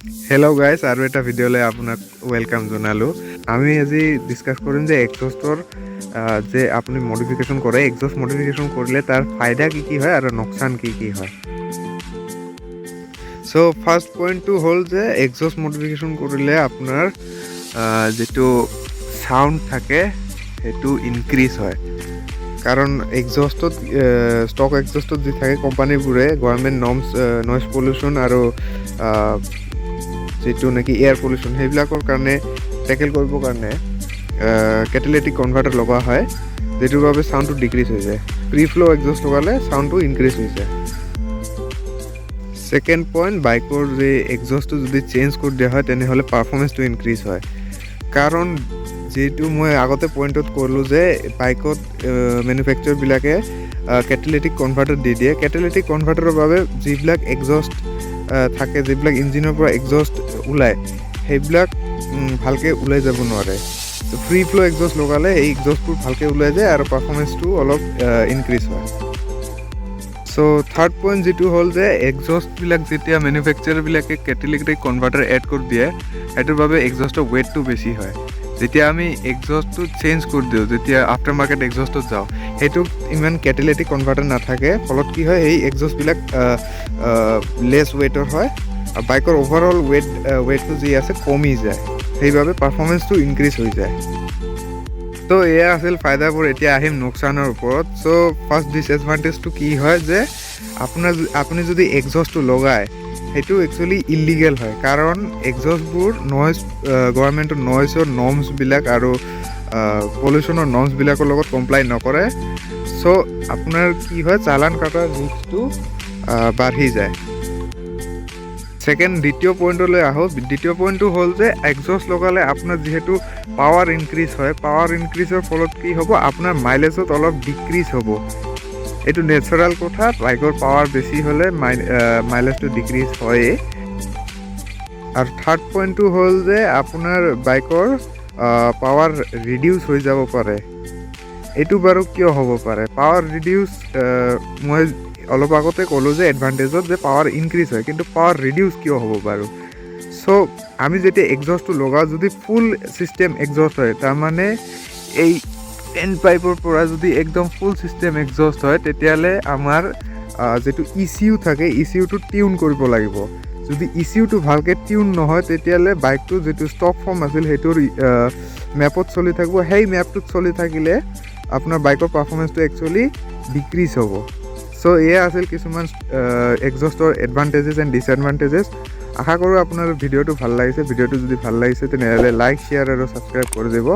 Hello' guys, আৰু এটা ভিডিঅ'লৈ আপোনাক ৱেলকাম জনালোঁ। আমি আজি ডিছকাছ কৰিম যে এক্সজষ্টৰ যে আপুনি মডিফিকেশ্যন কৰে, এক্সজষ্ট মডিফিকেশ্যন কৰিলে তাৰ ফাইদা কি কি হয় আৰু লোকচান কি কি হয়। চ' ফাৰ্ষ্ট পইণ্টটো হ'ল যে এক্সজষ্ট মডিফিকেশ্যন কৰিলে আপোনাৰ যিটো চাউণ্ড থাকে সেইটো ইনক্ৰিজ হয়। কাৰণ এক্সজষ্টত ষ্টক এক্সজষ্টত যি থাকে কোম্পানীবোৰে গভৰ্ণমেণ্ট নৰ্মছ, নইজ পলিউশ্যন আৰু যিটো নেকি এয়াৰ পলিউশ্যন সেইবিলাকৰ কাৰণে টেকেল কৰিবৰ কাৰণে কেটেলিটিক কনভাৰ্টাৰ লগোৱা হয়, যিটোৰ বাবে চাউণ্ডটো ডিক্ৰিজ হৈ যায়। প্ৰি ফ্ল' এক্সজষ্ট লগালে চাউণ্ডটো ইনক্ৰিজ হৈ যায়। ছেকেণ্ড পইণ্ট, বাইকৰ যে এক্সজষ্টটো যদি চেঞ্জ কৰি দিয়া হয় তেনেহ'লে পাৰফৰ্মেঞ্চটো ইনক্ৰিজ হয়। কাৰণ যিটো মই আগতে পইণ্টত ক'লোঁ যে বাইকত মেনুফেকচাৰবিলাকে কেটেলিটিক কনভাৰ্টাৰ দি দিয়ে। কেটেলিটিক কনভাৰ্টাৰৰ বাবে যিবিলাক এক্সজষ্ট থাকে, যিবিলাক ইঞ্জিনৰ পৰা এক্সজষ্ট ওলায় সেইবিলাক ভালকৈ ওলাই যাব নোৱাৰে। ত' ফ্ৰী ফ্ল' এক্সজষ্ট লগালে এই এক্সজষ্টবোৰ ভালকৈ ওলাই যায় আৰু পাৰফৰ্মেঞ্চটো অলপ ইনক্ৰিজ হয়। চ' থাৰ্ড পইণ্ট যিটো হ'ল যে এক্সজষ্টবিলাক যেতিয়া মেনুফেকচাৰবিলাকে কেটেলিটিক কনভাৰ্টাৰ এড কৰি দিয়ে সেইটোৰ বাবে এক্সজষ্টৰ ৱেইটটো বেছি হয়। যেতিয়া আমি এক্সজষ্টটো চেঞ্জ কৰি দিওঁ, যেতিয়া আফটাৰ মাৰ্কেট এক্সজষ্টত যাওঁ, সেইটোত ইমান কেটেলিটিক কনভাৰ্টাৰ নাথাকে, ফলত কি হয় সেই এক্সজষ্টবিলাক লেছ ৱেইটৰ হয় আৰু বাইকৰ অভাৰঅল ৱেইটটো যি আছে কমি যায়, সেইবাবে পাৰফৰ্মেঞ্চটো ইনক্ৰিজ হৈ যায়। ত' এয়া আছিল ফাইদাবোৰ। এতিয়া আহিম লোকচানৰ ওপৰত। চ' ফাৰ্ষ্ট ডিছএডভান্টেজটো কি হয় যে আপুনি যদি এক্সজষ্টটো লগায় সেইটো একচুৱেলি ইলিগেল হয়। কাৰণ এক্সজষ্টবোৰ গভৰ্ণমেণ্টৰ নইজৰ নৰ্মছবিলাক আৰু পলিউশ্যনৰ নৰ্মছবিলাকৰ লগত কমপ্লাই নকৰে। চ' আপোনাৰ কি হয়, চালান কটাৰ ৰিস্কটো বাঢ়ি যায়। দ্বিতীয় পইণ্টলৈ আহোঁ। দ্বিতীয় পইণ্টটো হ'ল যে এক্সজষ্ট লগালে আপোনাৰ যিহেতু পাৱাৰ ইনক্ৰিজ হয়, পাৱাৰ ইনক্ৰিজৰ ফলত কি হ'ব, আপোনাৰ মাইলেজত অলপ ডিক্ৰিজ হ'ব। এইটো নেচাৰেল কথা, বাইকৰ পাৱাৰ বেছি হ'লে মাইলেজটো ডিক্ৰিজ হয়েই। আৰু থাৰ্ড পইণ্টটো হ'ল যে আপোনাৰ বাইকৰ পাৱাৰ ৰিডিউচ হৈ যাব পাৰে। এইটো বাৰু কিয় হ'ব পাৰে? পাৱাৰ ৰিডিউচ মই অলপ আগতে ক'লোঁ যে এডভান্টেজত যে পাৱাৰ ইনক্ৰিজ হয়, কিন্তু পাৱাৰ ৰিডিউচ কিয় হ'ব বাৰু? চ' আমি যেতিয়া এক্সজষ্টটো লগাওঁ, যদি ফুল ছিষ্টেম এক্সজষ্ট হয়, তাৰমানে এই এণ্ড পাইপৰ পৰা যদি একদম ফুল ছিষ্টেম এক্সজষ্ট হয়, তেতিয়াহ'লে আমাৰ যিটো ECU থাকে, ECUটো টিউন কৰিব লাগিব। যদি ECUটো ভালকৈ টিউন নহয়, তেতিয়াহ'লে বাইকটো যিটো ষ্টক ফৰ্ম আছিল সেইটোৰ মেপত চলি থাকিব। সেই মেপটোত চলি থাকিলে আপোনাৰ বাইকৰ পাৰফৰ্মেঞ্চটো একচুৱেলি ডিক্ৰিজ হ'ব। চ' এয়া আছিল কিছুমান এক্সজষ্টৰ এডভান্টেজেছ এণ্ড ডিছএডভান্টেজেছ। আশা কৰোঁ আপোনাৰ ভিডিঅ'টো ভাল লাগিছে। ভিডিঅ'টো যদি ভাল লাগিছে তেনেহ'লে লাইক, শ্বেয়াৰ আৰু ছাবস্ক্ৰাইব কৰি দিব।